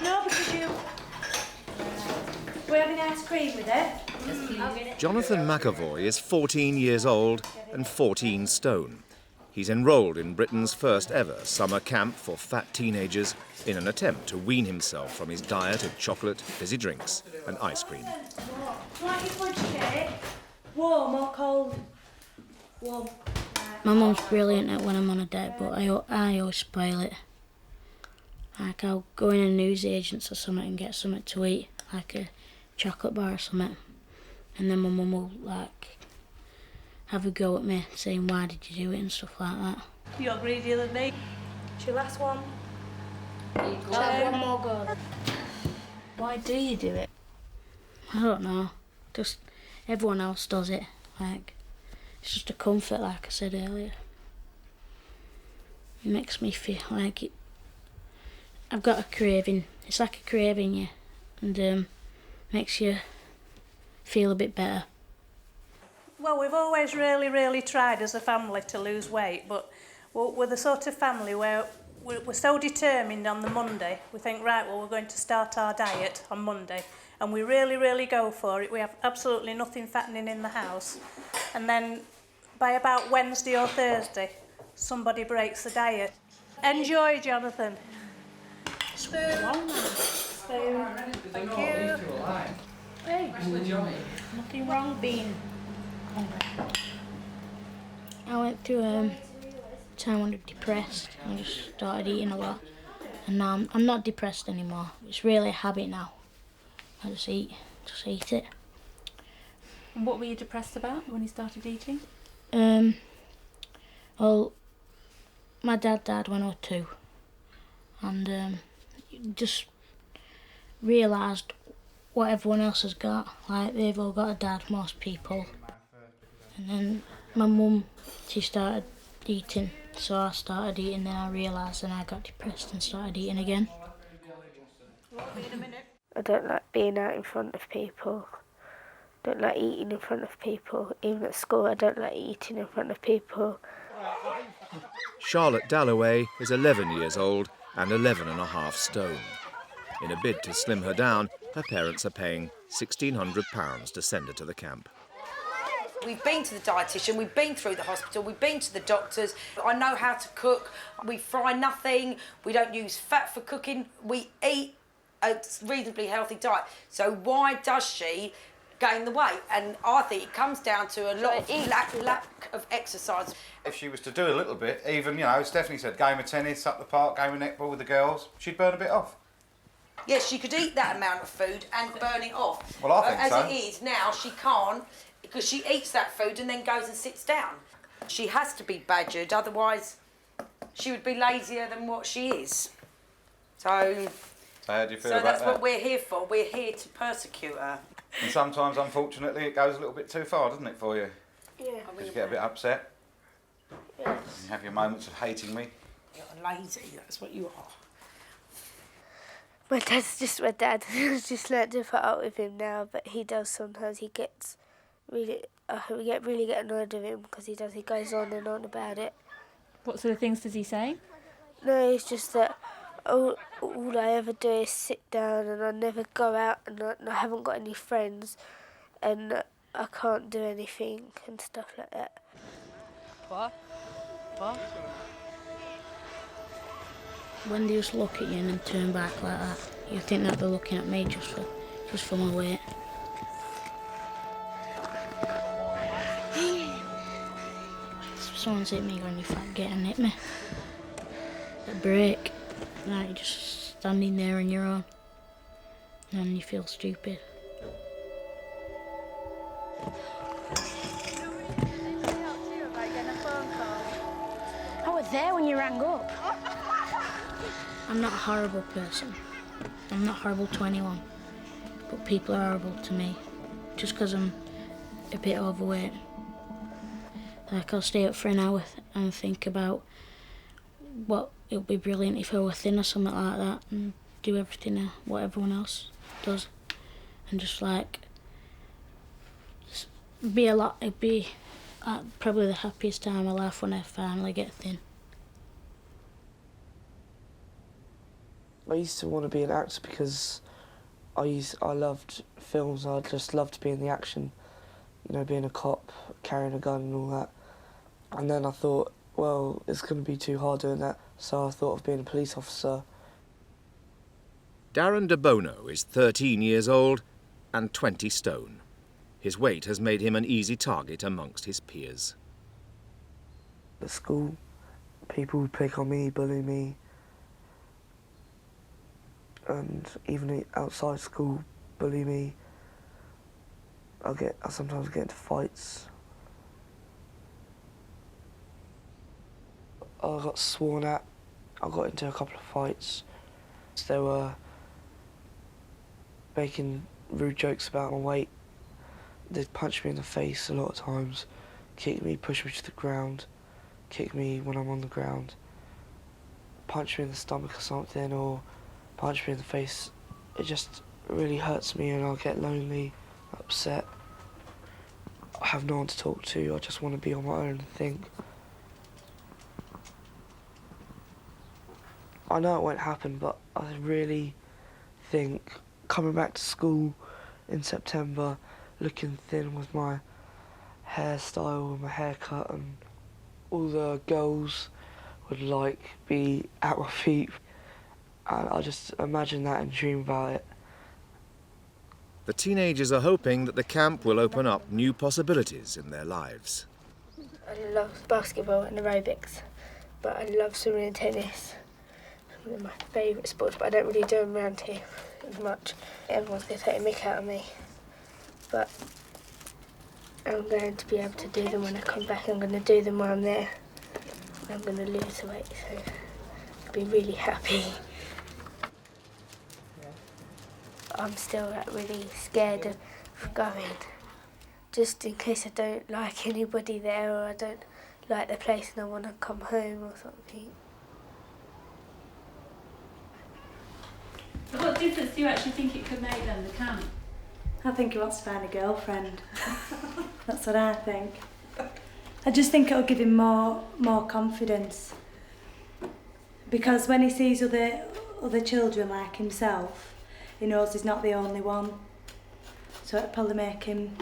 No, because you... We're having ice cream with it. Jonathan McAvoy is 14 years old and 14 stone. He's enrolled in Britain's first ever summer camp for fat teenagers in an attempt to wean himself from his diet of chocolate, fizzy drinks and ice cream. Like your fudge cake? Warm or cold? Warm. My mum's brilliant at when I'm on a diet, but I always spoil it. Like, I'll go in a newsagents or something and get something to eat, like a chocolate bar or something, and then my mum will, like, have a go at me, saying, why did you do it and stuff like that. You're greedier than me. It's your last one. I'll have one more go. Why do you do it? I don't know, just everyone else does it, like, it's just a comfort, like I said earlier. It makes me feel like it. I've got a craving, it's like a craving, yeah, and makes you feel a bit better. Well, we've always really tried as a family to lose weight, but we're the sort of family where we're so determined on the Monday. We think, right, well, we're going to start our diet on Monday, and we really go for it. We have absolutely nothing fattening in the house. And then by about Wednesday or Thursday, somebody breaks the diet. Enjoy, Jonathan. Spoon. Spoon. Thank you. Hey, nothing wrong being hungry. I went through a time when I was depressed and I just started eating a lot. And now I'm not depressed anymore. It's really a habit now. I just eat it. And what were you depressed about when you started eating? Well, my dad died when I was 2. And just realised what everyone else has got. Like, they've all got a dad, most people. And then my mum, she started eating, so I started eating, then I realised, and I got depressed and started eating again. I don't like being out in front of people. I don't like eating in front of people. Even at school, I don't like eating in front of people. Charlotte Dalloway is 11 years old and 11.5 stone. In a bid to slim her down, her parents are paying £1,600 to send her to the camp. We've been to the dietitian, we've been through the hospital, we've been to the doctors. I know how to cook. We fry nothing. We don't use fat for cooking. We eat a reasonably healthy diet. So why does she gain the weight? And I think it comes down to a lot of lack of exercise. If she was to do a little bit, even, you know, Stephanie said, game of tennis up the park, game of netball with the girls, she'd burn a bit off. Yes, she could eat that amount of food and burn it off. Well, I think as so. As it is now, she can't, because she eats that food and then goes and sits down. She has to be badgered, otherwise she would be lazier than what she is. So how do you feel about that? So that's what we're here for. We're here to persecute her. And sometimes, unfortunately, it goes a little bit too far, doesn't it, for you? Yeah. You get a bit upset. Yes. You have your moments of hating me. You're lazy, that's what you are. My dad's just my dad. I just learnt to put up with him now, but he does sometimes. He gets really, we get annoyed with him because he goes on and on about it. What sort of things does he say? No, it's just that all I ever do is sit down and I never go out and I haven't got any friends and I can't do anything and stuff like that. What? When they just look at you and then turn back like that, you think that they're looking at me just for my weight. Someone's hit me when you fat get and hit me. A break. Like, you're just standing there on your own. And you feel stupid. I was there when you rang up. I'm not a horrible person. I'm not horrible to anyone. But people are horrible to me. Just because I'm a bit overweight. Like, I'll stay up for an hour and think about what it would be brilliant if I were thin or something like that and do everything what everyone else does. And just like, it'd be probably the happiest time of my life when I finally get thin. I used to want to be an actor because I loved films. I just loved being the action, you know, being a cop, carrying a gun and all that. And then I thought, well, it's going to be too hard doing that, so I thought of being a police officer. Darren De Bono is 13 years old and 20 stone. His weight has made him an easy target amongst his peers. At school, people would pick on me, bully me, and even outside school, bully me. I sometimes get into fights. I got sworn at. I got into a couple of fights. They were making rude jokes about my weight. They'd punch me in the face a lot of times, kick me, push me to the ground, kick me when I'm on the ground, punch me in the stomach or something, or punch me in the face. It just really hurts me and I'll get lonely, upset. I have no one to talk to, I just want to be on my own and think. I know it won't happen, but I really think coming back to school in September, looking thin with my hairstyle and my haircut, and all the girls would be at my feet, and I just imagine that and dream about it. The teenagers are hoping that the camp will open up new possibilities in their lives. I love basketball and aerobics, but I love swimming and tennis. They're my favourite sports, but I don't really do them around here as much. Everyone's going to take a mick out of me, but I'm going to be able to do them when I come back. I'm going to do them while I'm there. I'm going to lose the weight, so I'll be really happy. I'm still really scared of going, just in case I don't like anybody there or I don't like the place and I want to come home or something. What difference do you actually think it could make then, the camp? I think he wants to find a girlfriend. That's what I think. I just think it'll give him more confidence. Because when he sees other children like himself, he knows he's not the only one. So it'll probably make him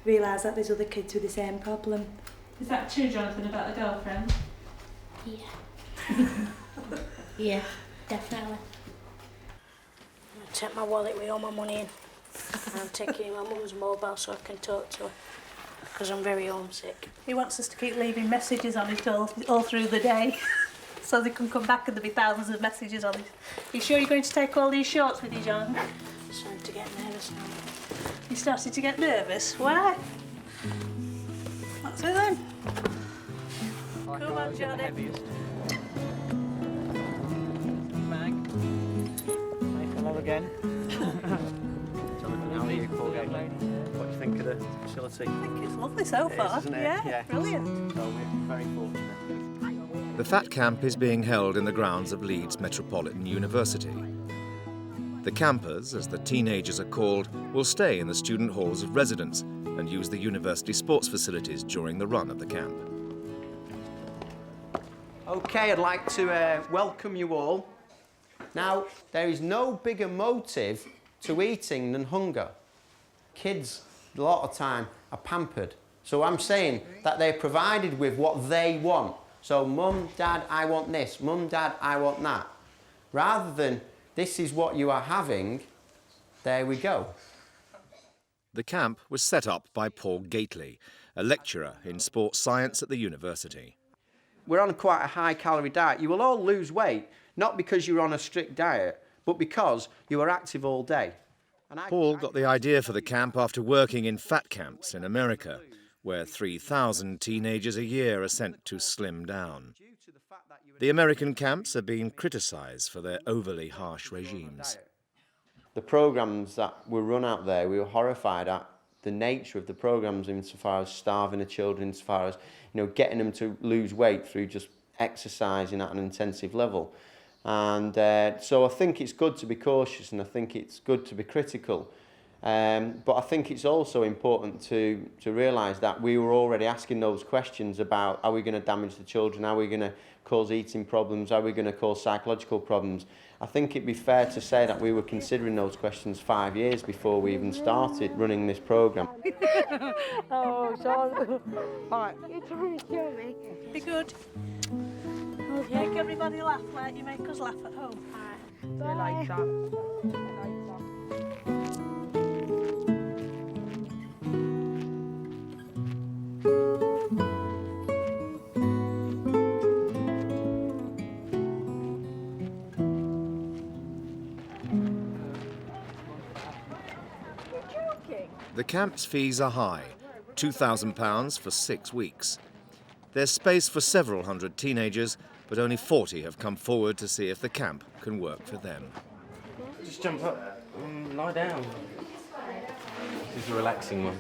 realise that there's other kids with the same problem. Is that true, Jonathan, about the girlfriend? Yeah. Yeah, definitely. I take my wallet with all my money in. I'm taking my mum's mobile so I can talk to her, because I'm very homesick. He wants us to keep leaving messages on it all through the day, so they can come back and there'll be thousands of messages on it. You sure you're going to take all these shorts with you, John? I'm starting to get nervous now. You started to get nervous? Why? What's it then? Come on, Johnny. Hello again. How are you, Paul? What do you think of the facility? I think it's lovely so far. Isn't it? Yeah, brilliant. So we're very fortunate. The Fat Camp is being held in the grounds of Leeds Metropolitan University. The campers, as the teenagers are called, will stay in the student halls of residence and use the university sports facilities during the run of the camp. OK, I'd like to welcome you all. Now, there is no bigger motive to eating than hunger. Kids, a lot of time, are pampered. So I'm saying that they're provided with what they want. So, Mum, Dad, I want this. Mum, Dad, I want that. Rather than, this is what you are having, there we go. The camp was set up by Paul Gately, a lecturer in sports science at the university. We're on quite a high-calorie diet. You will all lose weight, not because you're on a strict diet, but because you are active all day. Paul got the idea for the camp after working in fat camps in America, where 3,000 teenagers a year are sent to slim down. The American camps are being criticised for their overly harsh regimes. The programmes that were run out there, we were horrified at the nature of the programmes insofar as starving the children, insofar as getting them to lose weight through just exercising at an intensive level. And so I think it's good to be cautious and I think it's good to be critical. But I think it's also important to realise that we were already asking those questions about, are we going to damage the children, are we going to cause eating problems? Are we going to cause psychological problems? I think it'd be fair to say that we were considering those questions 5 years before we even started running this programme. Oh, Sean. All right. You're trying to kill me. Be good. Make everybody laugh like you make us laugh at home. Bye. Like that. The camp's fees are high, £2,000 for 6 weeks. There's space for several hundred teenagers, but only 40 have come forward to see if the camp can work for them. Just jump up and lie down. This is a relaxing one.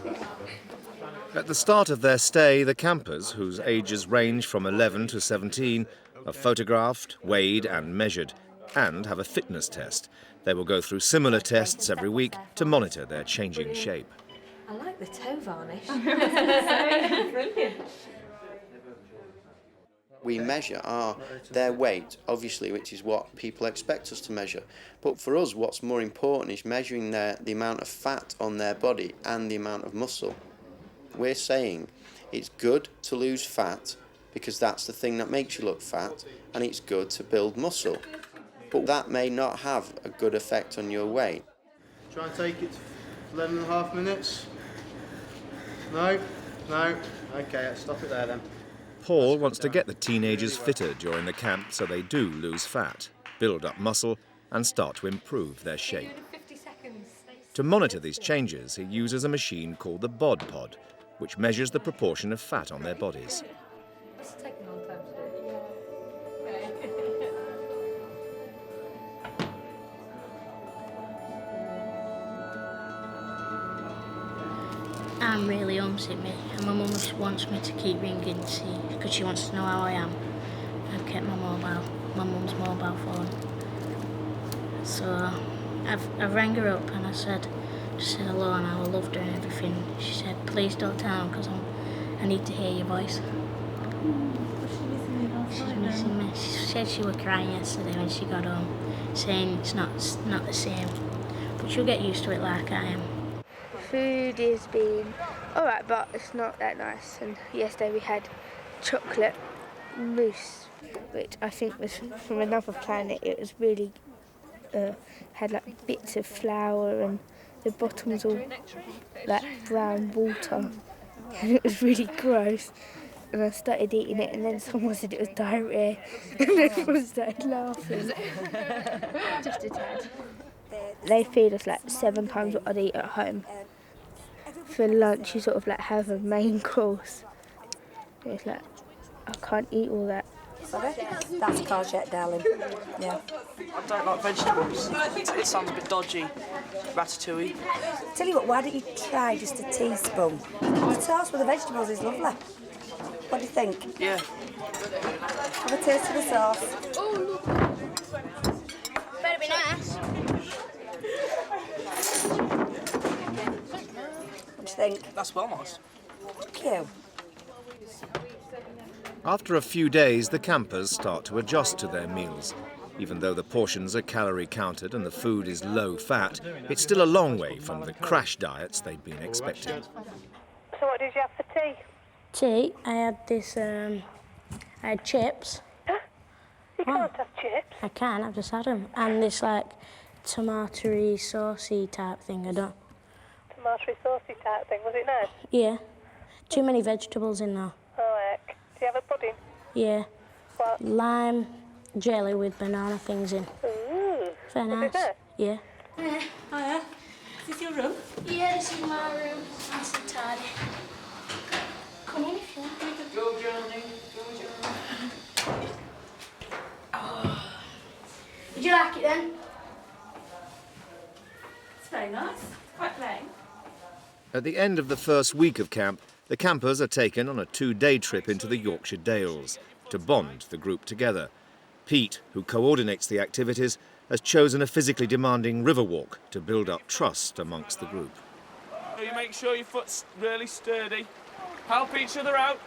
At the start of their stay, the campers, whose ages range from 11 to 17, are photographed, weighed and measured, and have a fitness test. They will go through similar tests every week to monitor their changing shape. I like the toe varnish. Brilliant. We measure their weight, obviously, which is what people expect us to measure. But for us, what's more important is measuring the amount of fat on their body and the amount of muscle. We're saying it's good to lose fat because that's the thing that makes you look fat, and it's good to build muscle. But that may not have a good effect on your weight. Try and take it to 11.5 minutes. No? No? Okay, let's stop it there then. Paul wants to get the teenagers fitter during the camp so they do lose fat, build up muscle and start to improve their shape. To monitor these changes, he uses a machine called the bod pod, which measures the proportion of fat on their bodies. This is taking a long time to do. I'm really homesick, mate, and my mum wants me to keep ringing to see, because she wants to know how I am. I've kept my mum's mobile phone. So I rang her up and I just said hello and I loved her and everything. She said, please don't tell him because I need to hear your voice. She's missing me. She said she was crying yesterday when she got home, saying it's not the same, but she'll get used to it like I am. Food has been alright, but it's not that nice. And yesterday we had chocolate mousse, which I think was from another planet. It was really had like bits of flour and the bottom was all like brown water, and it was really gross. And I started eating it, and then someone said it was diarrhea, and everyone started laughing. Just a tad. They feed us like 7 times what I'd eat at home. For lunch, you sort of like have a main course. It's like, I can't eat all that. That's courgette, darling. Yeah. I don't like vegetables. It sounds a bit dodgy. Ratatouille. Tell you what, why don't you try just a teaspoon? The sauce with the vegetables is lovely. What do you think? Yeah. Have a taste of the sauce. Oh, look. Better be nice. What do you think? That's well nice. Thank you. After a few days, the campers start to adjust to their meals. Even though the portions are calorie counted and the food is low fat, it's still a long way from the crash diets they'd been expecting. So what did you have for tea? Tea, I had this, I had chips. Huh? You can't have chips. I can, I've just had them. And this like tomatoey, saucy type thing, I don't. Tomatoey saucy type thing, was it nice? Yeah. Too many vegetables in there. Oh heck. Do you have a pudding? Yeah. What? Lime jelly with banana things in. Ooh. Very nice. Yeah. Hiya. Is this your room? Yeah, this is my room. Nice and tidy. Come in if you want. Go, Johnny. Go, Johnny. Oh. Would you like it then? It's very nice. Quite plain. At the end of the first week of camp, the campers are taken on a 2-day trip into the Yorkshire Dales to bond the group together. Pete, who coordinates the activities, has chosen a physically demanding river walk to build up trust amongst the group. You make sure your foot's really sturdy. Help each other out.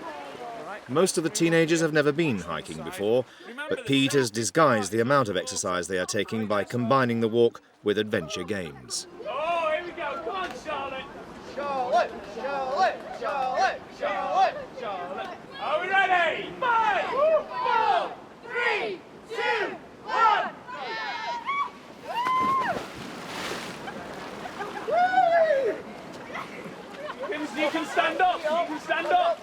All right. Most of the teenagers have never been hiking before, but Pete has disguised the amount of exercise they are taking by combining the walk with adventure games. Oh, here we go. Come on, Charlotte. Charlotte, Charlotte, Charlotte, Charlotte, Charlotte. Are we ready? 5, 4, 3, 2, 1. You can stand up. You can stand up.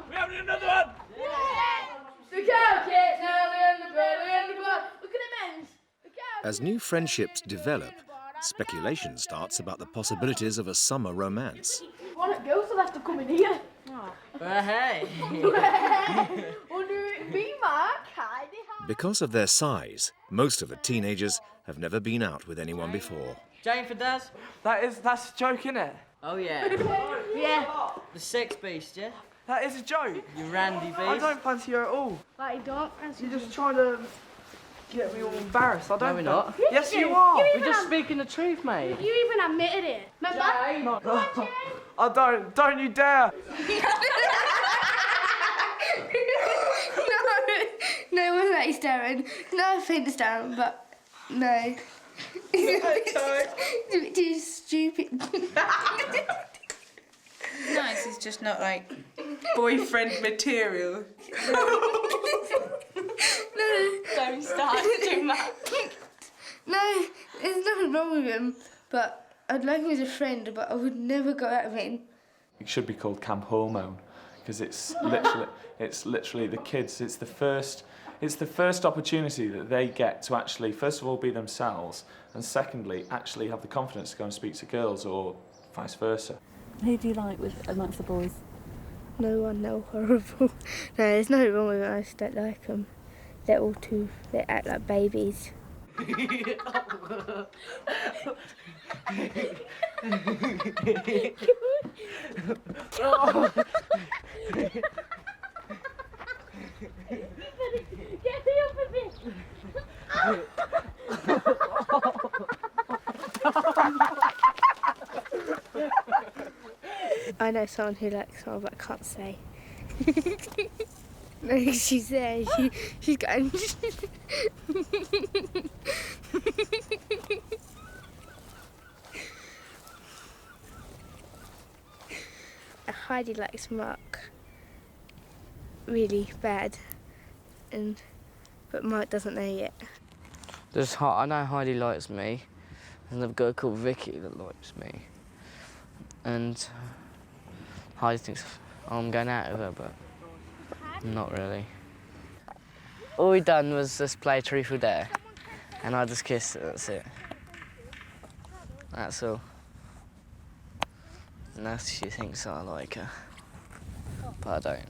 We having another one. As new friendships develop, speculation starts about the possibilities of a summer romance. Why not girls will have to come in here? Hey! Because of their size, most of the teenagers have never been out with anyone before. Jane for Daz? That's a joke, innit? Oh, yeah. Yeah. The sex beast, yeah? That is a joke. You randy beast. I don't fancy you at all. Like you don't fancy You're just trying to get me all embarrassed. I don't. No, we're not. Yes, you are. We're just speaking the truth, mate. You even admitted it. Remember? Jane. Come on, Jane. I don't. Don't you dare. No one likes Darren. No offence, Darren, but no. It's a bit too stupid. Nice, it's just not like boyfriend material. No. Don't start doing that. No, there's nothing wrong with him, but I'd like him as a friend, but I would never go out with him. It should be called Camp Hormone, because it's literally the kids. It's the first opportunity that they get to actually, first of all, be themselves, and secondly, actually have the confidence to go and speak to girls, or vice versa. Who do you like amongst the boys? No one, they're all horrible. No, there's nothing wrong with them, I just don't like them. They're all too, they act like babies. I know someone who likes someone, but I can't say. No, she's there. She's going. Heidi likes Mark really bad, but Mark doesn't know yet. I know Heidi likes me, and I've got a girl called Vicky that likes me, and Heidi thinks I'm going out with her, but not really. All we done was just play Truth or Dare, and I just kissed her, that's it. That's all. And now she thinks I like her, but I don't.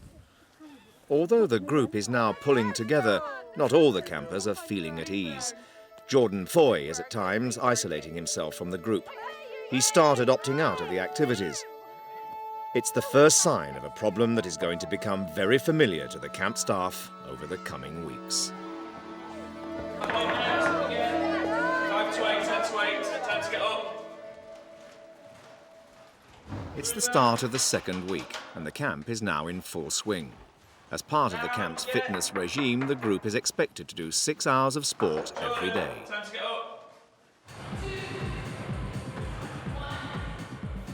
Although the group is now pulling together, not all the campers are feeling at ease. Jordan Foy is at times isolating himself from the group. He started opting out of the activities. It's the first sign of a problem that is going to become very familiar to the camp staff over the coming weeks. 5 to 8, 10 to 8, time to get up. It's the start of the second week, and the camp is now in full swing. As part of the camp's fitness regime, the group is expected to do 6 hours of sport every day. Time to get up.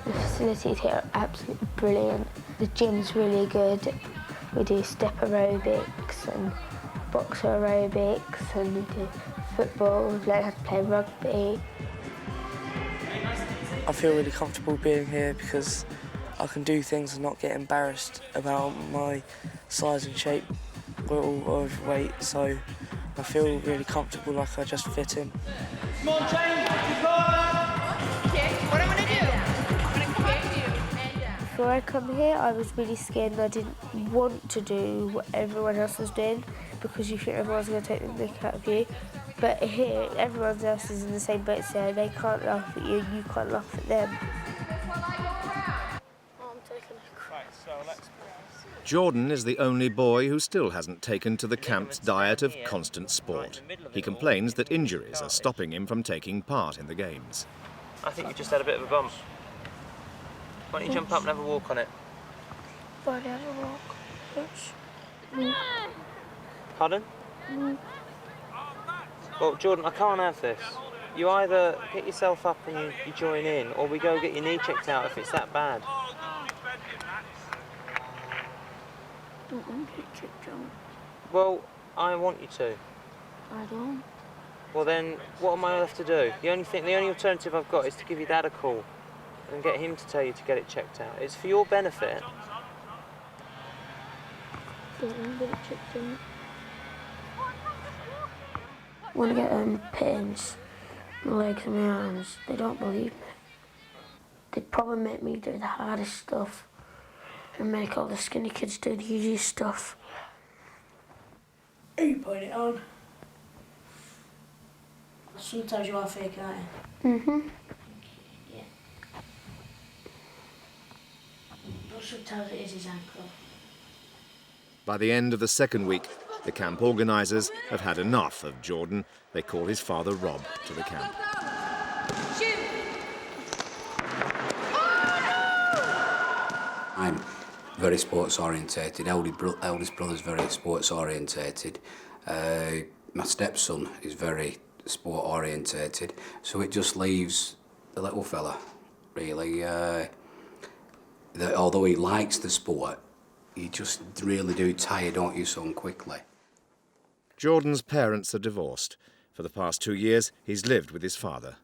The facilities here are absolutely brilliant. The gym's really good. We do step aerobics and boxer aerobics, and we do football. We've learned how to play rugby. I feel really comfortable being here because I can do things and not get embarrassed about my size and shape. We're all overweight, so I feel really comfortable, like I just fit in. Come on, Jane, What I'm going to do, I'm going to kick you. Before I come here, I was really scared and I didn't want to do what everyone else was doing because you think everyone's going to take the mick out of you. But here, everyone else is in the same boat, so they can't laugh at you and you can't laugh at them. Right, so let's... Jordan is the only boy who still hasn't taken to the camp's diet of constant sport. He complains that injuries are stopping him from taking part in the games. I think you just had a bit of a bump. Why don't you jump up and have a walk on it? Why do I have a walk? Pardon? Well, Jordan, I can't have this. You either get yourself up and you join in, or we go get your knee checked out if it's that bad. I don't want to get checked out. Well, I want you to. I don't. Well then, what am I left to do? The only alternative I've got is to give your dad a call and get him to tell you to get it checked out. It's for your benefit. I don't want to get it checked out. When I get pains, my legs and my arms, they don't believe me. They'd probably make me do the hardest stuff and make all the skinny kids do the easiest stuff. Are you putting it on? Sometimes you are fake, aren't you? Mm-hmm. Yeah. But sometimes it is his ankle. By the end of the second week, the camp organisers have had enough of Jordan. They call his father Rob to the camp. I'm very sports orientated. Eldest brother's very sports orientated. My stepson is very sport orientated. So it just leaves the little fella really. That although he likes the sport, you just really do tire, don't you, son, quickly. Jordan's parents are divorced. For the past 2 years, he's lived with his father.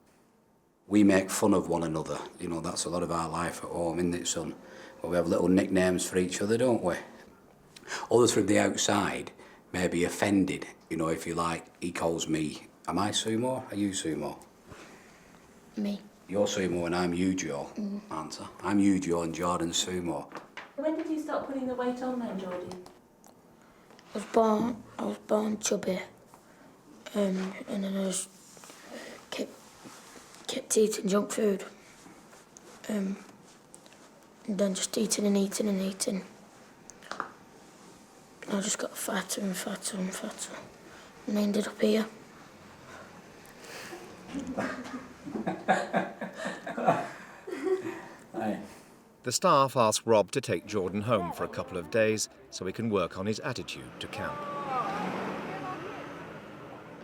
We make fun of one another. You know, that's a lot of our life at home, isn't it, son? Well, we have little nicknames for each other, don't we? Others from the outside may be offended, you know, if you like. He calls me, am I Sumo? Are you Sumo? Me. You're Sumo and I'm Yu-Joe, aren't I? I'm Yu-Joe and Jordan's Sumo. When did you start putting the weight on then, Geordie? I was born chubby, and then I just kept eating junk food, and then just eating and eating and eating. And I just got fatter and fatter and fatter, and I ended up here. The staff ask Rob to take Jordan home for a couple of days so he can work on his attitude to camp.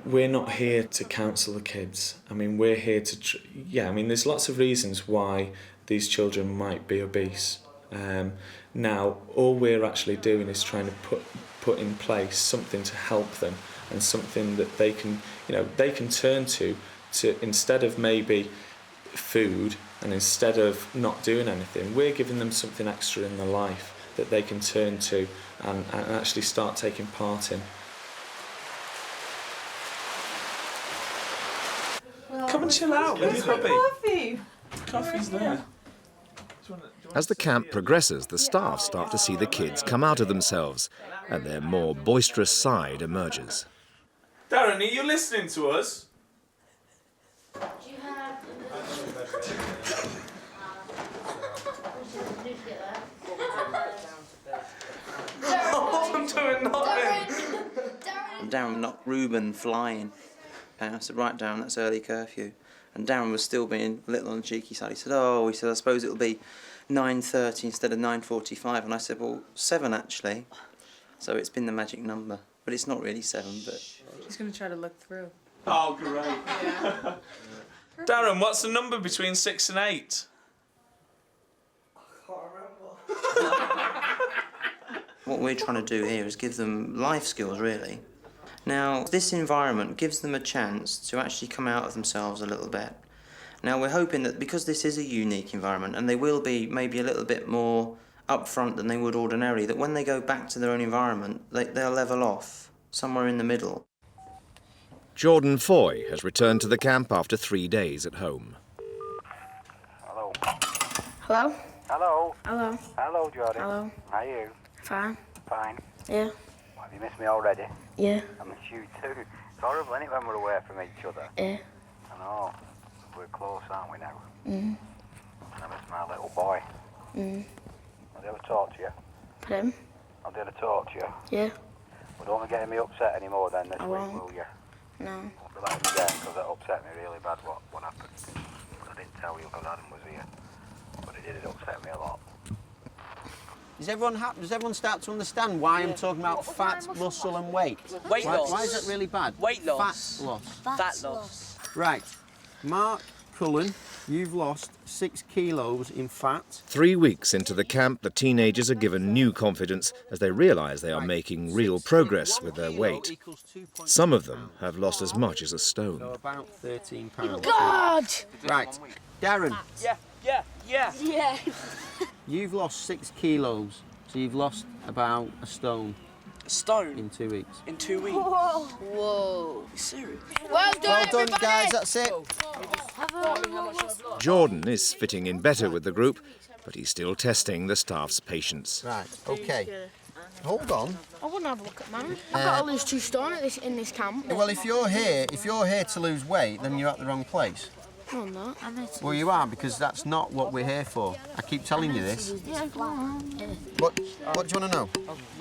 We're not here to counsel the kids. I mean, we're here to... there's lots of reasons why these children might be obese. Now, all we're actually doing is trying to put in place something to help them and something that they can, they can turn to instead of maybe food and instead of not doing anything, we're giving them something extra in their life that they can turn to and actually start taking part in. Come and chill out with your coffee. Coffee's there. As the camp progresses, the staff start to see the kids come out of themselves and their more boisterous side emerges. Darren, are you listening to us? I'm doing nothing. Darren knocked Reuben flying. I said, right, Darren, that's early curfew. And Darren was still being a little on the cheeky side. He said, I suppose it'll be 9:30 instead of 9:45. And I said, well, 7 actually. So it's been the magic number. But it's not really 7, but... He's going to try to look through. Oh, great. Yeah. Darren, what's the number between 6 and 8? What we're trying to do here is give them life skills, really. Now, this environment gives them a chance to actually come out of themselves a little bit. Now, we're hoping that because this is a unique environment, and they will be maybe a little bit more upfront than they would ordinarily, that when they go back to their own environment, they'll level off, somewhere in the middle. Jordan Foy has returned to the camp after 3 days at home. Hello. Hello? Hello. Hello. Hello, Jordan. Hello. How are you? Fine. Fine. Yeah. Have you missed me already? Yeah. I miss you too. It's horrible, isn't it, when we're away from each other? Yeah. I know. We're close, aren't we now? Mm. I miss my little boy. Mm. they ever talk to you? Pardon? Have they ever talk to you? Yeah. Well, don't be getting me upset anymore then this I week, won't. will you? No. Won't be letting me down because that upset me really bad what happened. But I didn't tell you because Adam was here. But it upset me a lot. Does everyone start to understand why I'm talking about fat, muscle and weight? Weight loss. Why is it really bad? Weight loss. Fat loss. Fat loss. Right. Mark Cullen, you've lost 6 kilos in fat. 3 weeks into the camp, the teenagers are given new confidence as they realise they are making real progress with their weight. Some of them have lost as much as a stone. So about 13 pounds. God! Right. Darren, Yeah. you've lost 6 kilos, so you've lost about a stone. A stone? In 2 weeks. In 2 weeks? Whoa. You serious? Well done, Well done, guys, that's it. Jordan is fitting in better with the group, but he's still testing the staff's patience. Right, OK. Hold on. I wouldn't have a look at mine. I've got to lose 2 stone in this camp. Well, if you're here to lose weight, then you're at the wrong place. No, I'm not. Well, you are, because that's not what we're here for. I keep telling you this. Yeah, go on. What do you want to know?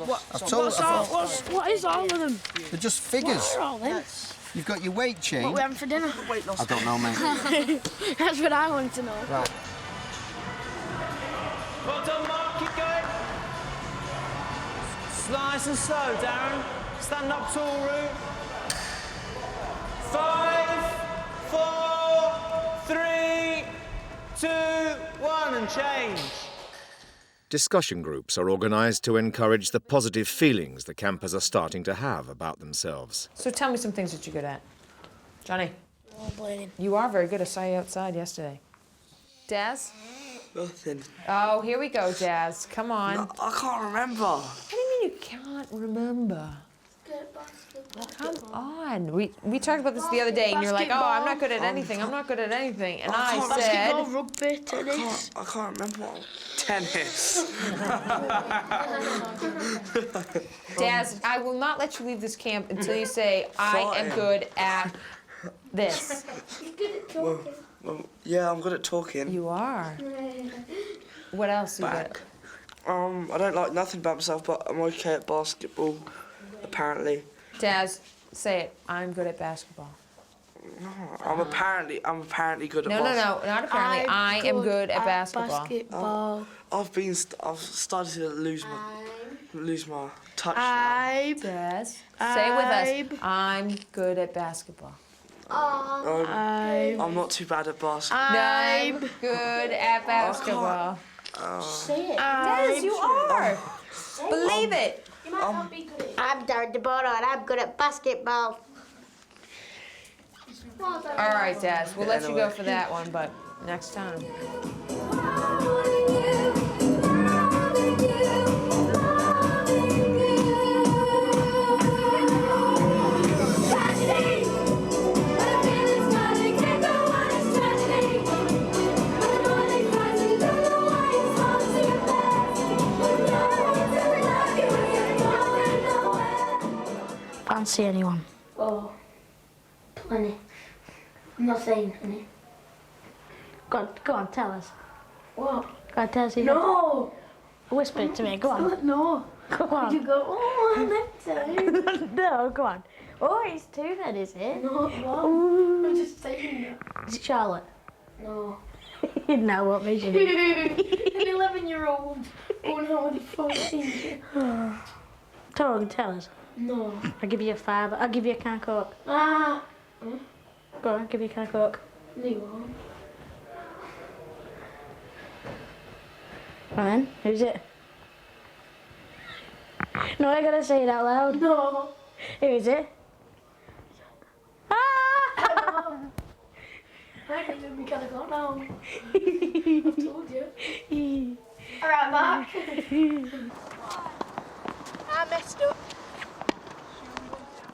What is all of them? They're just figures. What are all them? You've got your weight chain. What are we having for dinner? I don't know, mate. That's what I want to know. Right. Well done, Mark. Keep going. Nice and slow, Darren. Stand up tall, Root. 5, 4, 3, 2, 1, and change. Discussion groups are organised to encourage the positive feelings the campers are starting to have about themselves. So tell me some things that you're good at. Johnny? Blading. You are very good. I saw you outside yesterday. Daz? Nothing. Oh, here we go, Daz. Come on. No, I can't remember. What do you mean you can't remember? Well, come on. We talked about this the other day, and you're like, oh, I'm not good at anything. I'm not good at anything. And I said... Basketball, rugby, tennis. I can't remember. Tennis. Daz, I will not let you leave this camp until you say, I am good at this. He's good at talking. Well, yeah, I'm good at talking. You are. What else are you good at? I don't like nothing about myself, but I'm okay at basketball, apparently. Daz, say it. I'm good at basketball. No, I'm apparently good at No, basketball. not apparently. I am good at basketball. I've started to lose my touch Daz, say it with us. I'm good at basketball. now. I'm not too bad at basketball. I'm good at basketball. Say it. Daz, you are. Believe it. You might not be good at it. I'm Darren DeBono and I'm good at basketball. All right, Daz, we'll let you go for that one, but next time. Fancy anyone? Oh, plenty. I'm not saying any. Go on, tell us. What? Go on, tell us. No! Whisper it to me, go on. No. Go on. You go, oh, I meant to. No, go on. Oh, it's 2 then, is it? No, what? Ooh. I'm just saying it. Is it Charlotte? No. No, what vision? An 11-year-old. Oh no, the 14. Tell us. No. I'll give you a 5. I'll give you a can of Coke. Ah. Go on, I'll give you a can of Coke. No, you won't. Come on then, who's it? No, I gotta say it out loud. No. Who is it? I think we gotta go now. I told you. Alright, Mark. I messed up.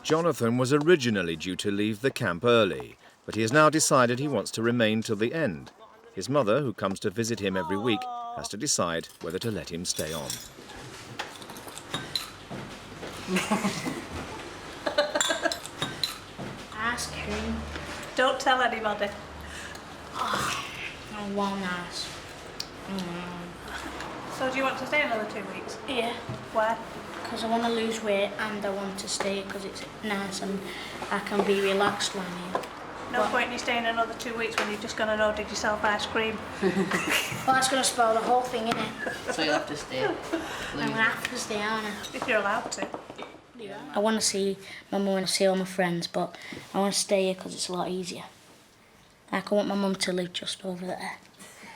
Jonathan was originally due to leave the camp early, but he has now decided he wants to remain till the end. His mother, who comes to visit him every week, has to decide whether to let him stay on. Ice cream. Don't tell anybody. Oh, one ice. So do you want to stay another 2 weeks? Yeah. Why? Because I want to lose weight and I want to stay because it's nice and I can be relaxed when I'm here. No point in you staying another 2 weeks when you've just gone and ordered yourself ice cream. Well, that's going to spoil the whole thing, innit? So you'll have to stay. I'm going to have to stay, aren't I? If you're allowed to. Yeah. I want to see my mum and see all my friends, but I want to stay here because it's a lot easier. Like, I want my mum to live just over there.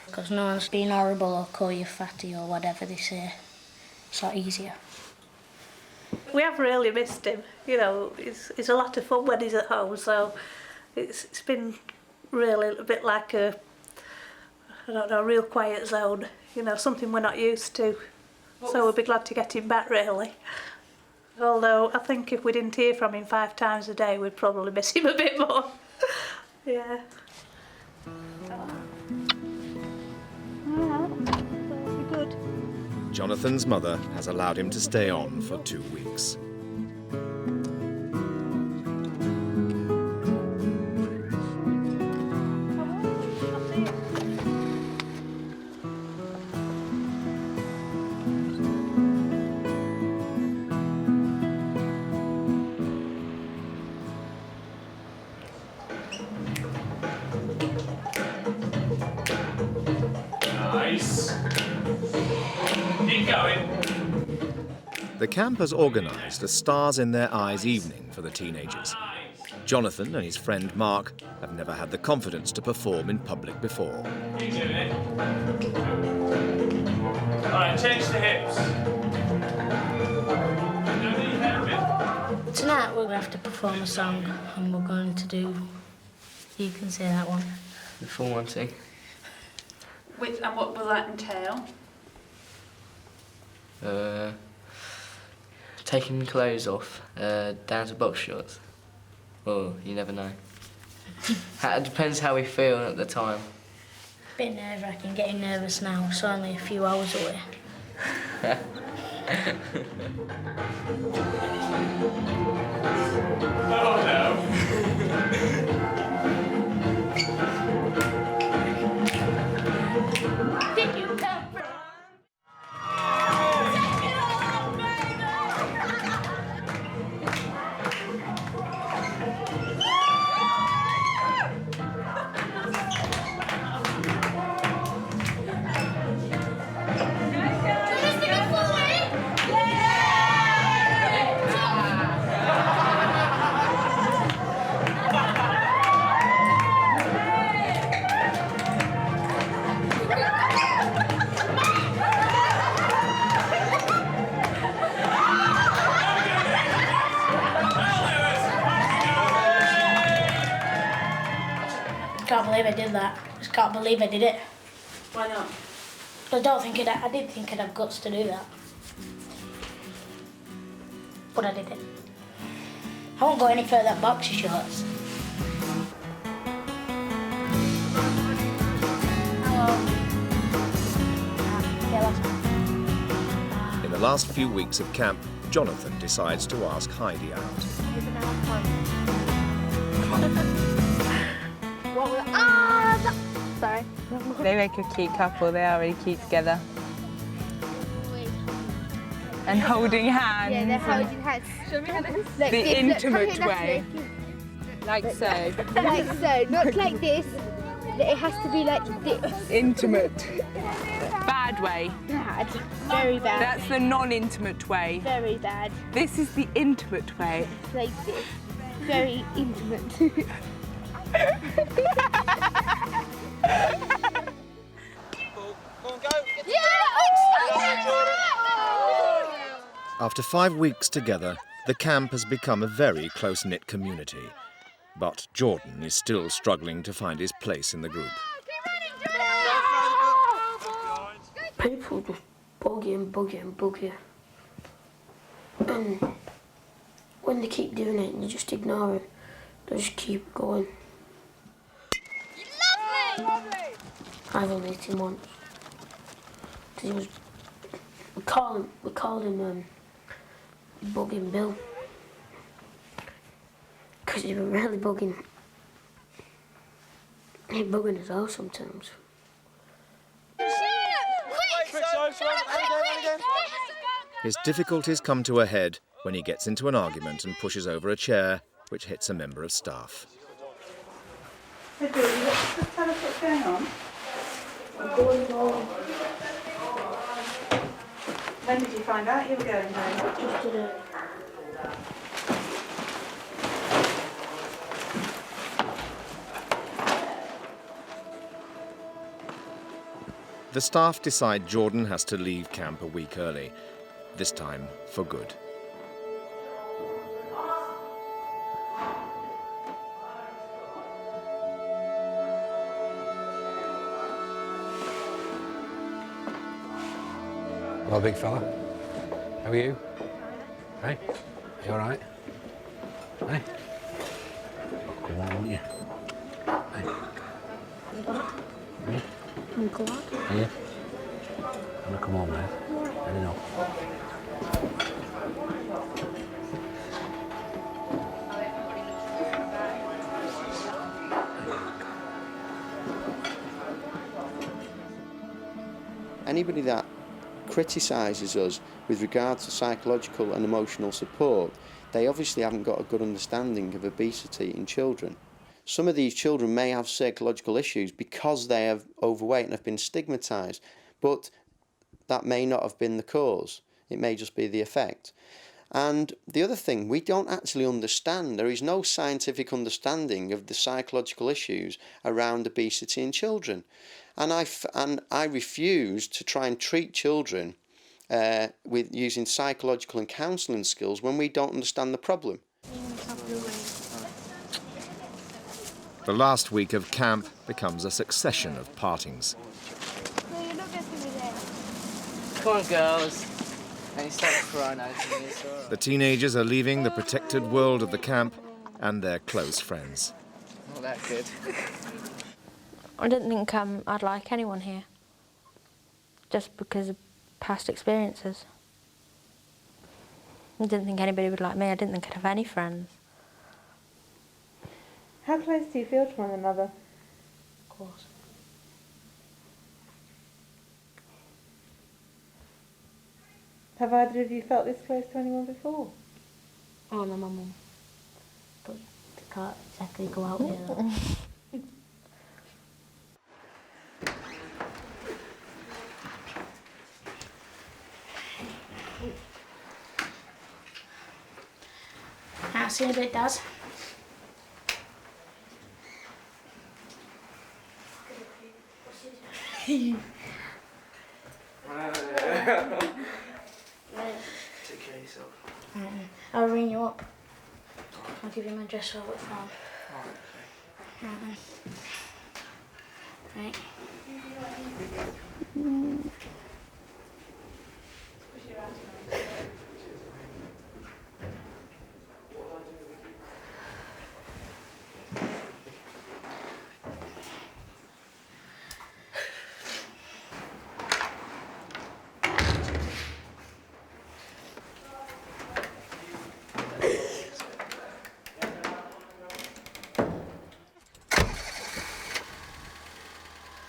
Because no one's being horrible or call you fatty or whatever they say. It's a lot easier. We have really missed him. You know, it's a lot of fun when he's at home, so it's been really a bit like a, I don't know, a real quiet zone. You know, something we're not used to. So we'll be glad to get him back, really. Although I think if we didn't hear from him 5 times a day, we'd probably miss him a bit more. Yeah. Good. Jonathan's mother has allowed him to stay on for 2 weeks. Nice. Keep going. The camp has organised a Stars in Their Eyes evening for the teenagers. Jonathan and his friend Mark have never had the confidence to perform in public before. Keep doing it. All right, change the hips. No need helping. Tonight we're going to have to perform a song and we're going to do, you can say that one. The full one thing. And what will that entail? Taking clothes off, down to box shorts. Well, you never know. It depends how we feel at the time. Bit nerve-wracking, getting nervous now. It's only a few hours away. Oh no. Did you come from? Can't believe I did that. Just can't believe I did it. Why not? I didn't think I'd have guts to do that. But I did it. I won't go any further than boxer shorts. In the last few weeks of camp, Jonathan decides to ask Heidi out. What was sorry. They make a cute couple. They are really cute together. And holding hands. Yeah, they're holding hands. Show me how this. Like The this, intimate look, come here, way. Like so. Like so, not like this. It has to be like this. Intimate. Bad way. Bad. Very bad. That's the non-intimate way. Very bad. This is the intimate way. Like this. Very intimate. After 5 weeks together, the camp has become a very close-knit community. But Jordan is still struggling to find his place in the group. People just bug you and bug you and bug you. And when they keep doing it and you just ignore it, they just keep going. I've only met him once. He was, we called him Bugging Bill. Because he was really bugging. He'd bugging us all sometimes. Quick, His difficulties come to a head when he gets into an argument and pushes over a chair, which hits a member of staff. Hey, Bill, you want to just tell us what's going on? I'm going home. When did you find out you were going home? Just today. The staff decide Jordan has to leave camp a week early, this time for good. Well, big fella, how are you? Hey, you all right? Hey, come on, won't you? Hey. I'm glad. Are you? I'm gonna come home, mate. I don't know. Anybody that criticises us with regard to psychological and emotional support, they obviously haven't got a good understanding of obesity in children. Some of these children may have psychological issues because they are overweight and have been stigmatised, but that may not have been the cause. It may just be the effect. And the other thing, we don't actually understand, there is no scientific understanding of the psychological issues around obesity in children. And I refuse to try and treat children with using psychological and counselling skills when we don't understand the problem. The last week of camp becomes a succession of partings. No, you're not getting me there. Come on, girls. And you start crying out to me, so... The teenagers are leaving the protected world of the camp and their close friends. Not that good. I didn't think I'd like anyone here, just because of past experiences. I didn't think anybody would like me. I didn't think I'd have any friends. How close do you feel to one another? Of course. Have either of you felt this close to anyone before? Oh, no, my mum. But I can't exactly go out here. I'll see you in a bit, Dad. Take care of yourself. I'll ring you up. I'll give you my address over the phone. Right.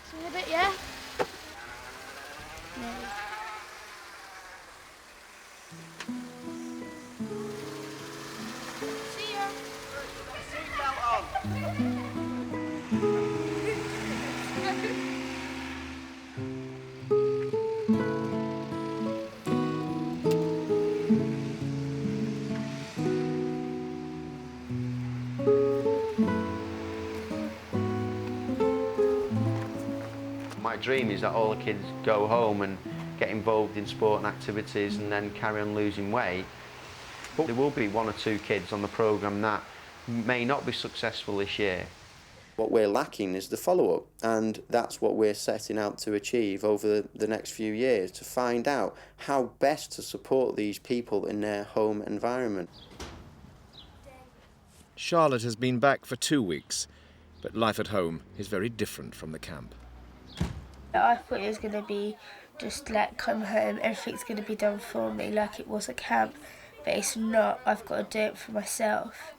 See you in a bit, yeah? No. See ya. Seatbelt on. My dream is that all the kids go home and get involved in sport and activities and then carry on losing weight. But there will be one or two kids on the programme that may not be successful this year. What we're lacking is the follow-up, and that's what we're setting out to achieve over the next few years, to find out how best to support these people in their home environment. Charlotte has been back for 2 weeks, but life at home is very different from the camp. I thought it was going to be just like come home, everything's going to be done for me like it was at camp, but it's not. I've got to do it for myself.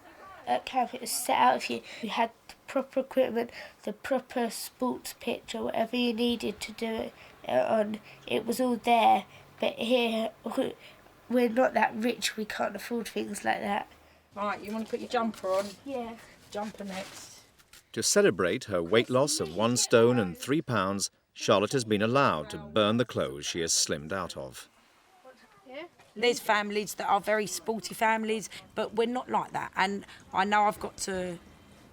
At camp it was set out for you. You had the proper equipment, the proper sports pitch or whatever you needed to do it on. It was all there, but here we're not that rich, we can't afford things like that. Right, you want to put your jumper on? Yeah. Jumper next. To celebrate her weight loss of 1 stone and 3 pounds, Charlotte has been allowed to burn the clothes she has slimmed out of. There's families that are very sporty families, but we're not like that. And I know I've got to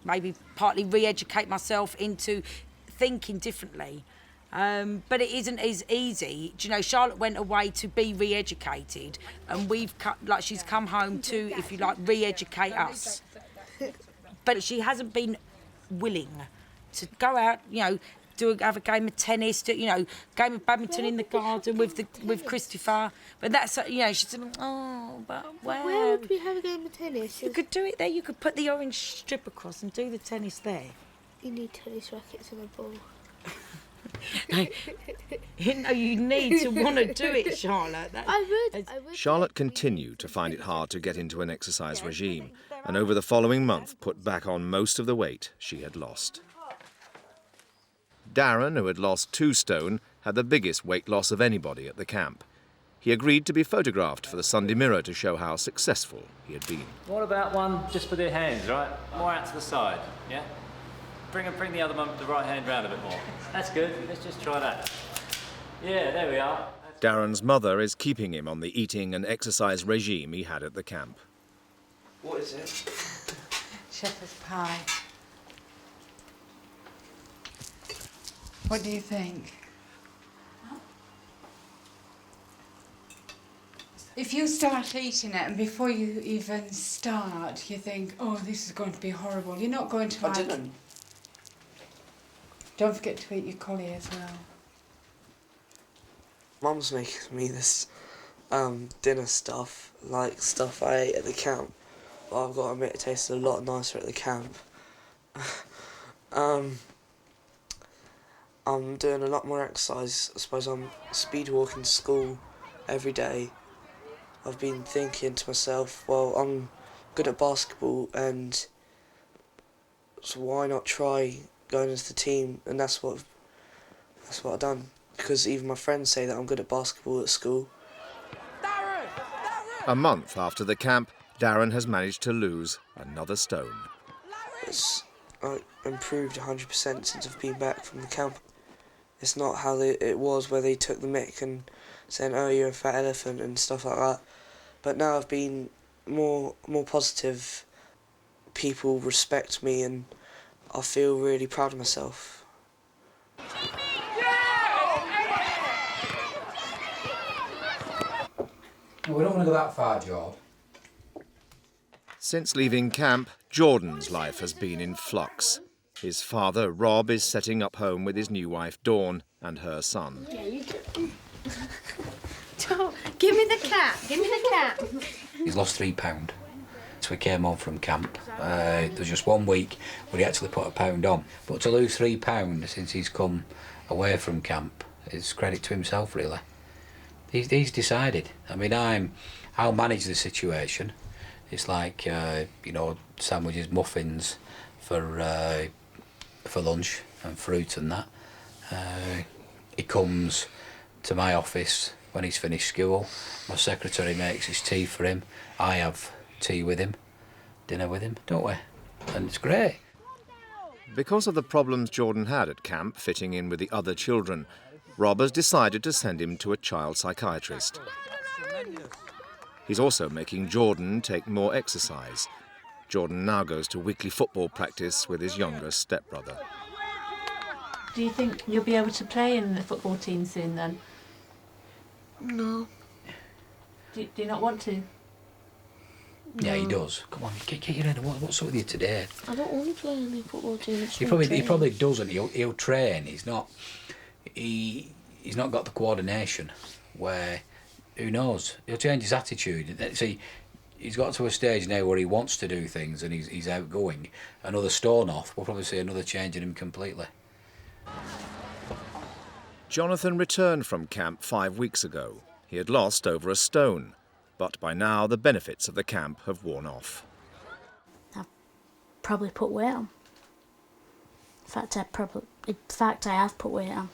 maybe partly re-educate myself into thinking differently. But it isn't as easy. Do you know, Charlotte went away to be re-educated, and she's come home to, if you like, re-educate us. But she hasn't been willing to go out, you know, have a game of tennis, game of badminton in the garden with Christopher. But that's, you know, she said, oh, but wow. Where would we have a game of tennis? You could do it there. You could put the orange strip across and do the tennis there. You need tennis rackets and a ball. No, you need to want to do it, Charlotte. I would. Charlotte continued to find it hard to get into an exercise regime, and over the following month put back on most of the weight she had lost. Darren, who had lost 2 stone, had the biggest weight loss of anybody at the camp. He agreed to be photographed for the Sunday Mirror to show how successful he had been. What about one just for their hands, right? More out to the side, yeah? Bring the other one, the right hand round a bit more. That's good. Let's just try that. Yeah, there we are. Darren's mother is keeping him on the eating and exercise regime he had at the camp. What is it? Shepherd's pie. What do you think? If you start eating it and before you even start, you think, oh, this is going to be horrible. You're not going to like it. Don't forget to eat your collie as well. Mum's making me this dinner stuff, like stuff I ate at the camp. But I've got to admit it tasted a lot nicer at the camp. I'm doing a lot more exercise. I suppose I'm speed walking to school every day. I've been thinking to myself, well, I'm good at basketball, and so why not try going into the team? And that's what I've done. Because even my friends say that I'm good at basketball at school. A month after the camp, Darren has managed to lose another stone. It's improved 100% since I've been back from the camp. It's not how it was where they took the mick and saying, oh, you're a fat elephant and stuff like that. But now I've been more positive. People respect me and I feel really proud of myself. We don't want to go that far, George. Since leaving camp, Jordan's life has been in flux. His father, Rob, is setting up home with his new wife, Dawn, and her son. Yeah, you do. Give me the cat. Give me the cat. He's lost £3. So we came home from camp. There was just 1 week where he actually put £1 on. But to lose £3 since he's come away from camp is credit to himself, really. He's decided. I mean, I'll manage the situation. It's like, you know, sandwiches, muffins for lunch and fruit and that. He comes to my office when he's finished school. My secretary makes his tea for him. I have tea with him, dinner with him, don't we? And it's great. Because of the problems Jordan had at camp fitting in with the other children, Rob has decided to send him to a child psychiatrist. He's also making Jordan take more exercise. Jordan now goes to weekly football practice with his younger stepbrother. Do you think you'll be able to play in the football team soon then? No. Do you not want to? Yeah, he does. Come on, get your head. What's up with you today? I don't want to play in the football team. He probably doesn't. He'll train. He's not got the coordination. Where, who knows? He'll change his attitude. See, he's got to a stage now where he wants to do things and he's outgoing. Another stone off, we'll probably see another change in him completely. Jonathan returned from camp 5 weeks ago. He had lost over a stone, but by now the benefits of the camp have worn off. I've probably put weight on. In fact, I have put weight on.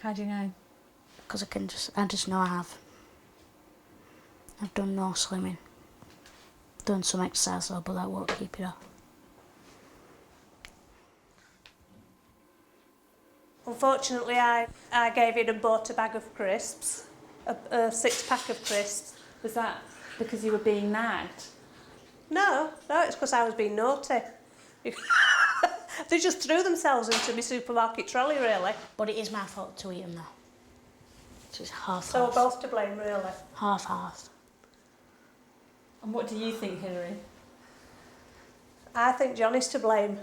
How do you know? Because I just know I have. I've done no swimming. Done some exercise though, but that won't keep it off. Unfortunately, I gave in and bought a bag of crisps, a 6-pack of crisps. Was that because you were being nagged? No, it's because I was being naughty. They just threw themselves into my supermarket trolley, really. But it is my fault to eat them though. So it's half-half. So we're both to blame, really. Half-half. And what do you think, Hilary? I think Johnny's to blame.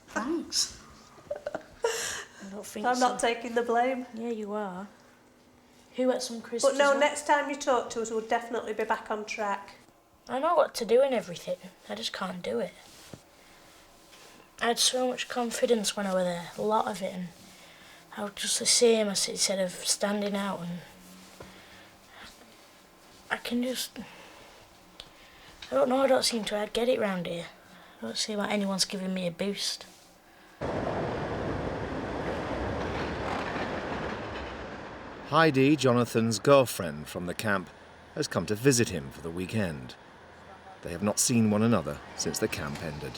Thanks. I don't think I'm so. not taking the blame. Yeah, you are. Who ate some crisps? But no, as well? next time you talk to us, we'll definitely be back on track. I know what to do and everything. I just can't do it. I had so much confidence when I was there, a lot of it, and I was just the same instead of standing out. And I can just, I don't know. I don't seem to get it round here. I don't see why anyone's giving me a boost. Heidi, Jonathan's girlfriend from the camp, has come to visit him for the weekend. They have not seen one another since the camp ended.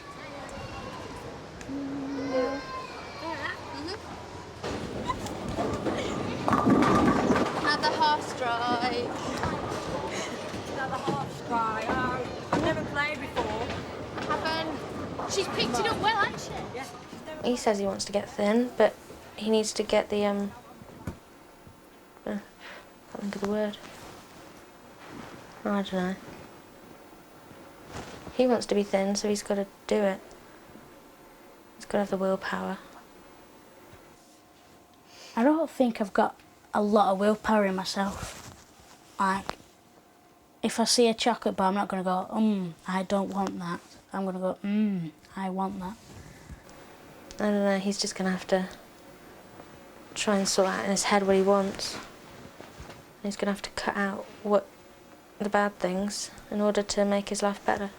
Another half strike. Another half strike. Oh, I've never played before. Haven't. She's picked it up well, hasn't she? Yeah. He says he wants to get thin, but he needs to get the, I can't think of the word. I don't know. He wants to be thin, so he's got to do it. He's got to have the willpower. I don't think I've got a lot of willpower in myself. Like, if I see a chocolate bar, I'm not going to go, I don't want that. I'm going to go, I want that. I don't know, he's just going to have to try and sort out in his head what he wants. He's going to have to cut out the bad things in order to make his life better.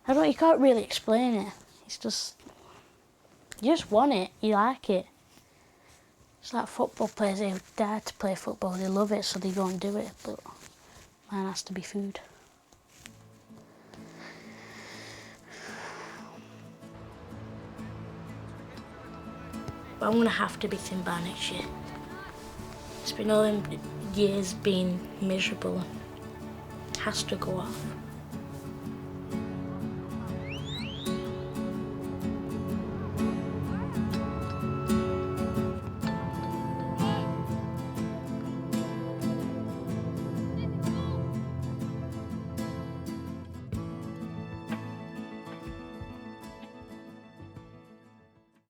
You can't really explain it. It's just, you just want it, you like it. It's like football players, they dare to play football, they love it, so they go and do it, but mine has to be food. But I'm going to have to be thin by next year. It's been all them years being miserable. It has to go off.